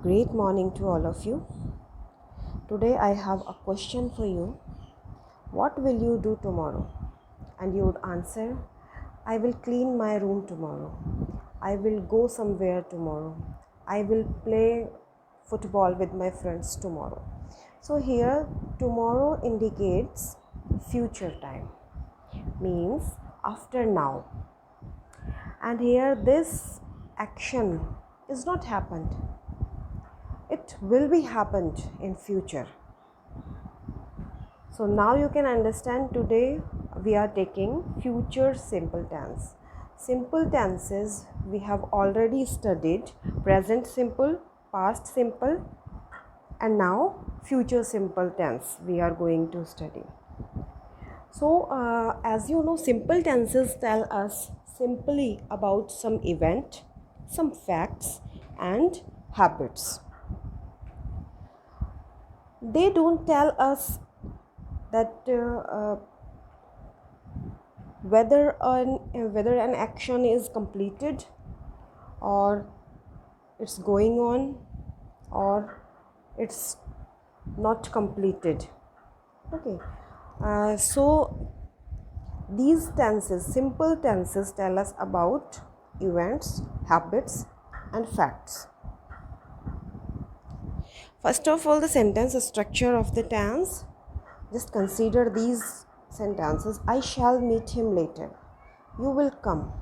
great morning to all of you. Today I have a question for you. What will you do tomorrow? And you would answer, I will clean my room tomorrow. I will go somewhere tomorrow. I will play football with my friends tomorrow. So here tomorrow indicates future time, means after now. And here this action is not happened. It will be happened in future. So now you can understand today we are taking future simple tense. Simple tenses we have already studied: present simple, past simple, and now future simple tense we are going to study. So as you know, simple tenses tell us simply about some event, some facts and habits. They don't tell us that whether an action is completed or it's going on or it's not completed. Okay, so these tenses, simple tenses, tell us about events, habits and facts. First of all, the sentence structure of the tense. Just consider these sentences. I shall meet him later. You will come.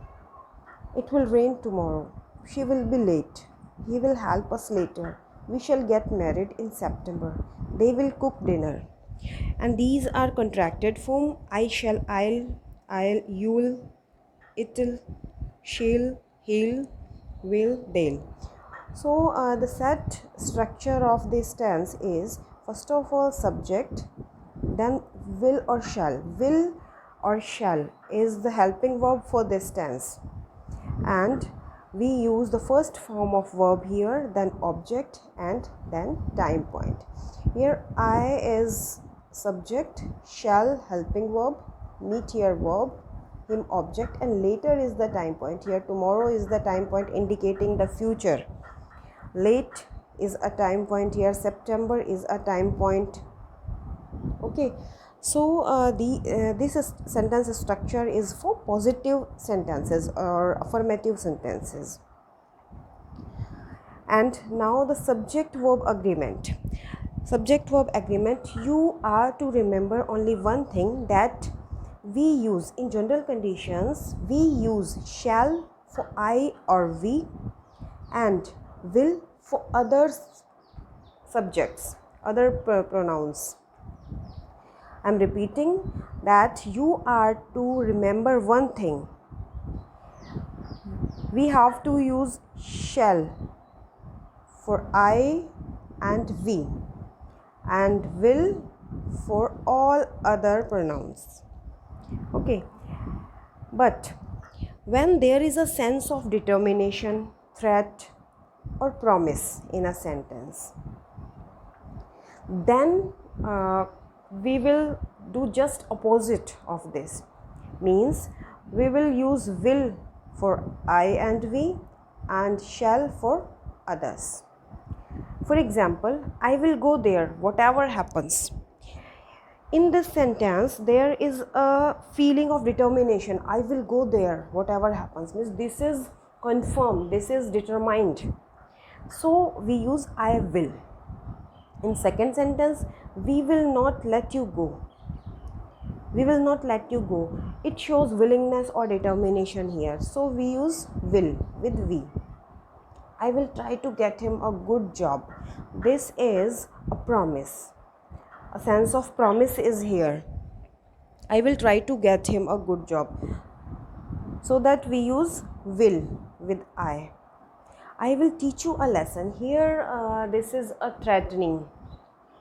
It will rain tomorrow. She will be late. He will help us later. We shall get married in September. They will cook dinner. And these are contracted form: I shall, I'll, you'll, it'll, she'll, he'll, will, they'll. So the set structure of this tense is, first of all, subject, then will or shall. Will or shall is the helping verb for this tense, and we use the first form of verb here, then object, and then time point. Here I is subject, shall helping verb, meet here verb, him object, and later is the time point. Here tomorrow is the time point indicating the future. Late is a time point here. September is a time point. Okay, so this sentence structure is for positive sentences or affirmative sentences. And now the subject verb agreement. Subject verb agreement, you are to remember only one thing, that we use in general conditions, we use shall for I or we and will for other subjects, other pronouns. I'm repeating that you are to remember one thing. We have to use shall for I and we, and will for all other pronouns. Okay, but when there is a sense of determination, threat or promise in a sentence, then we will do just opposite of this. Means we will use will for I and we and shall for others. For example, I will go there whatever happens. In this sentence there is a feeling of determination. I will go there whatever happens, means this is confirmed, this is determined. So we use I will. In second sentence, we will not let you go. We will not let you go. It shows willingness or determination here. So we use will with we. I will try to get him a good job. This is a promise. A sense of promise is here. I will try to get him a good job. So that we use will with I. I will teach you a lesson. Here this is a threatening.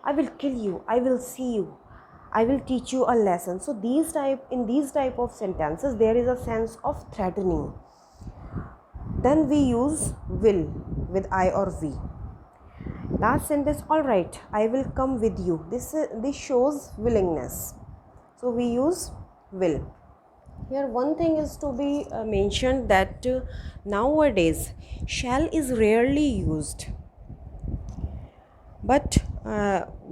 I will kill you. I will see you. I will teach you a lesson. So in these type of sentences there is a sense of threatening. Then we use will with I or we. Last sentence, all right, I will come with you. This shows willingness. So we use will. Here one thing is to be mentioned, that nowadays shall is rarely used. But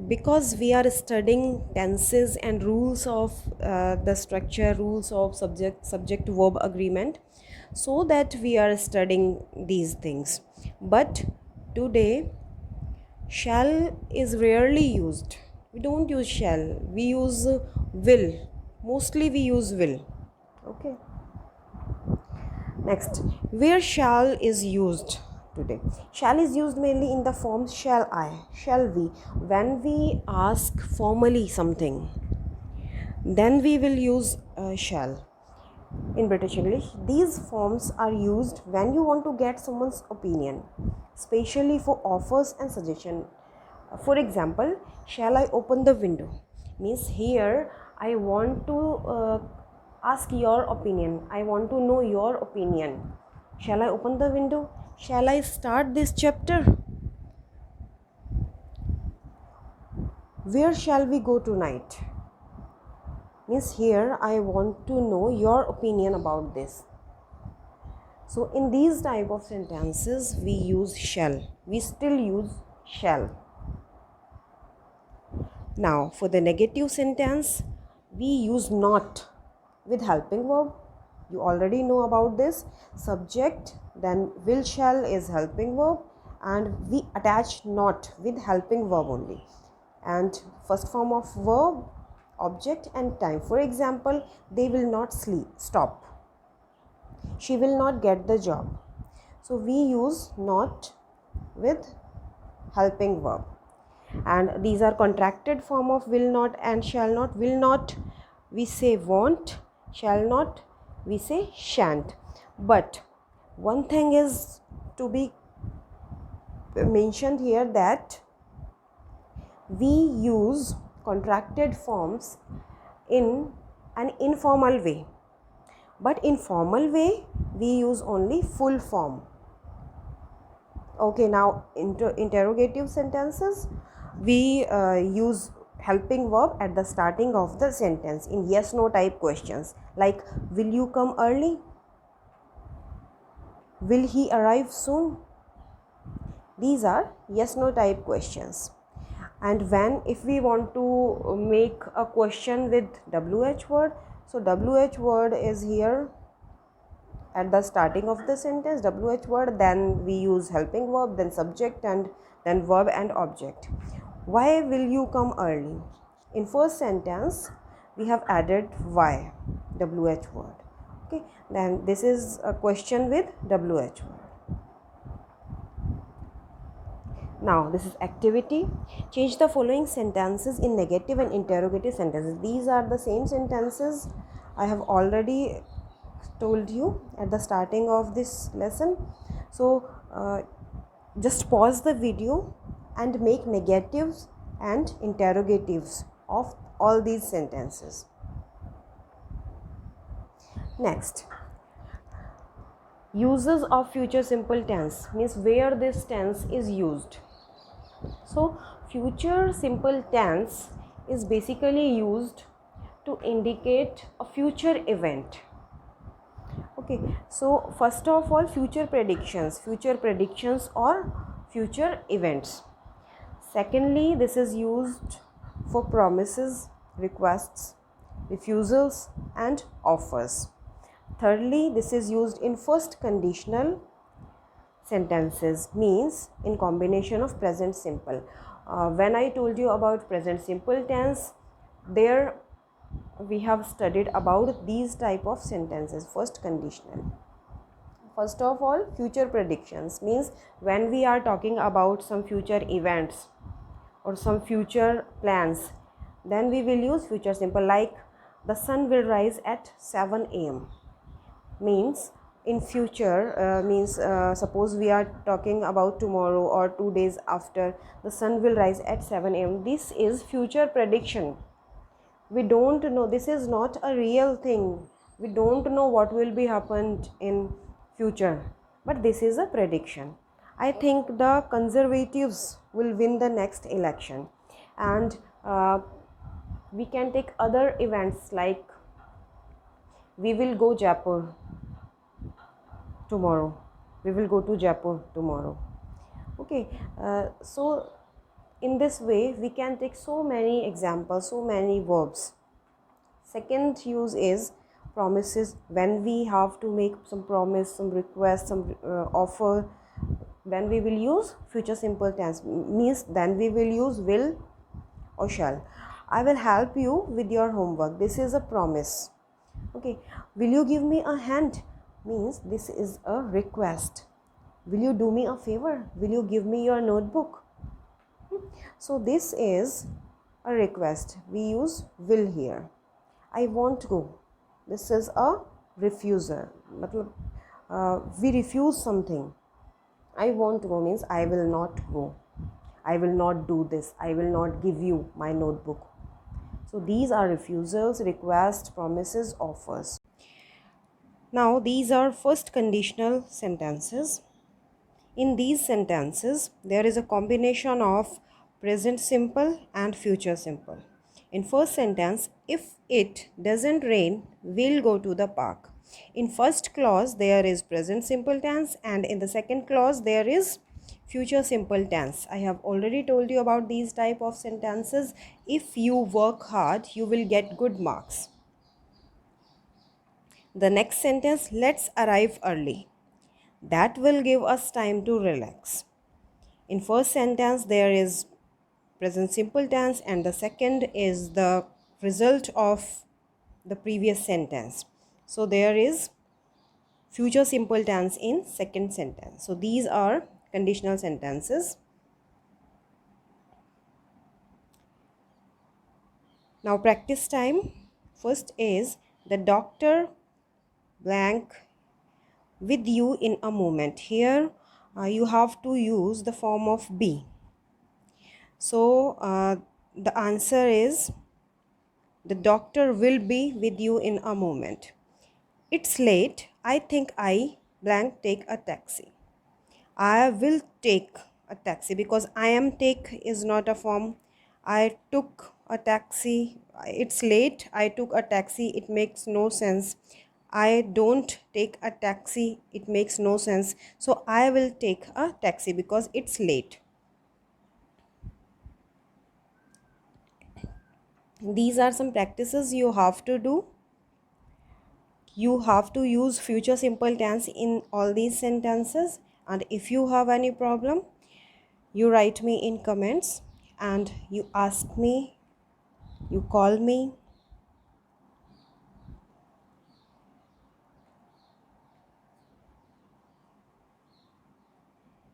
because we are studying tenses and rules of the structure, rules of subject verb agreement, so that we are studying these things. But today shall is rarely used. We don't use shall, we use will. Mostly we use will. Okay. Next, where shall is used today. Shall is used mainly in the forms shall I, shall we. When we ask formally something, then we will use shall. In British English, these forms are used when you want to get someone's opinion, especially for offers and suggestion. For example, shall I open the window? Means here I want to ask your opinion. I want to know your opinion. Shall I open the window? Shall I start this chapter? Where shall we go tonight? Means here I want to know your opinion about this. So in these type of sentences we use shall. We still use shall. Now for the negative sentence, we use not with helping verb. You already know about this. Subject, then will shall is helping verb, and we attach not with helping verb only. And first form of verb, object and time. For example, they will not stop. She will not get the job. So we use not with helping verb. And these are contracted form of will not and shall not. Will not we say won't, shall not we say shan't. But one thing is to be mentioned here, that we use contracted forms in an informal way, but in formal way we use only full form. Okay, now interrogative sentences, we use helping verb at the starting of the sentence in yes no type questions, like will you come early, will he arrive soon. These are yes no type questions. And when if we want to make a question with wh word, so wh word is here at the starting of the sentence, wh word, then we use helping verb, then subject, and then verb and object. Why will you come early? In first sentence we have added why, wh word. Okay, then this is a question with wh word. Now this is activity. Change the following sentences in negative and interrogative sentences. These are the same sentences I have already told you at the starting of this lesson. So just pause the video and make negatives and interrogatives of all these sentences. Next, uses of future simple tense, means where this tense is used. So future simple tense is basically used to indicate a future event. Okay, so first of all, future predictions or future events. Secondly, this is used for promises, requests, refusals and offers. Thirdly, this is used in first conditional sentences, means in combination of present simple. When I told you about present simple tense, there we have studied about these type of sentences. First conditional, first of all, future predictions, means when we are talking about some future events or some future plans, then we will use future simple, like the sun will rise at 7 a.m. means in future, means suppose we are talking about tomorrow or 2 days after, the sun will rise at 7 a.m. This is future prediction. We don't know, this is not a real thing. We don't know what will be happened in future, but this is a prediction. I think the conservatives will win the next election, and we can take other events like we will go Jaipur tomorrow. We will go to Jaipur tomorrow. Okay, so in this way we can take so many examples, so many verbs. Second use is promises. When we have to make some promise, some request, some offer, then we will use future simple tense, means then we will use will or shall. I will help you with your homework. This is a promise. Okay. Will you give me a hand? Means this is a request. Will you do me a favor? Will you give me your notebook? So this is a request. We use will here. I won't go. This is a refuser. We refuse something. I won't go means I will not go. I will not do this. I will not give you my notebook. So these are refusals, requests, promises, offers. Now these are first conditional sentences. In these sentences, there is a combination of present simple and future simple. In first sentence, if it doesn't rain, we'll go to the park. In first clause, there is present simple tense, and in the second clause, there is future simple tense. I have already told you about these type of sentences. If you work hard, you will get good marks. The next sentence, let's arrive early. That will give us time to relax. In first sentence there is present simple tense, and the second is the result of the previous sentence. So there is future simple tense in second sentence. So these are conditional sentences. Now practice time. First is the doctor blank with you in a moment. Here you have to use the form of be. So the answer is the doctor will be with you in a moment. It's late. I think I blank take a taxi. I will take a taxi because I am take is not a form. I took a taxi. It's late. I took a taxi. It makes no sense. I don't take a taxi. It makes no sense. So I will take a taxi because it's late. These are some practices you have to do. You have to use future simple tense in all these sentences, and if you have any problem, you write me in comments and you ask me, you call me,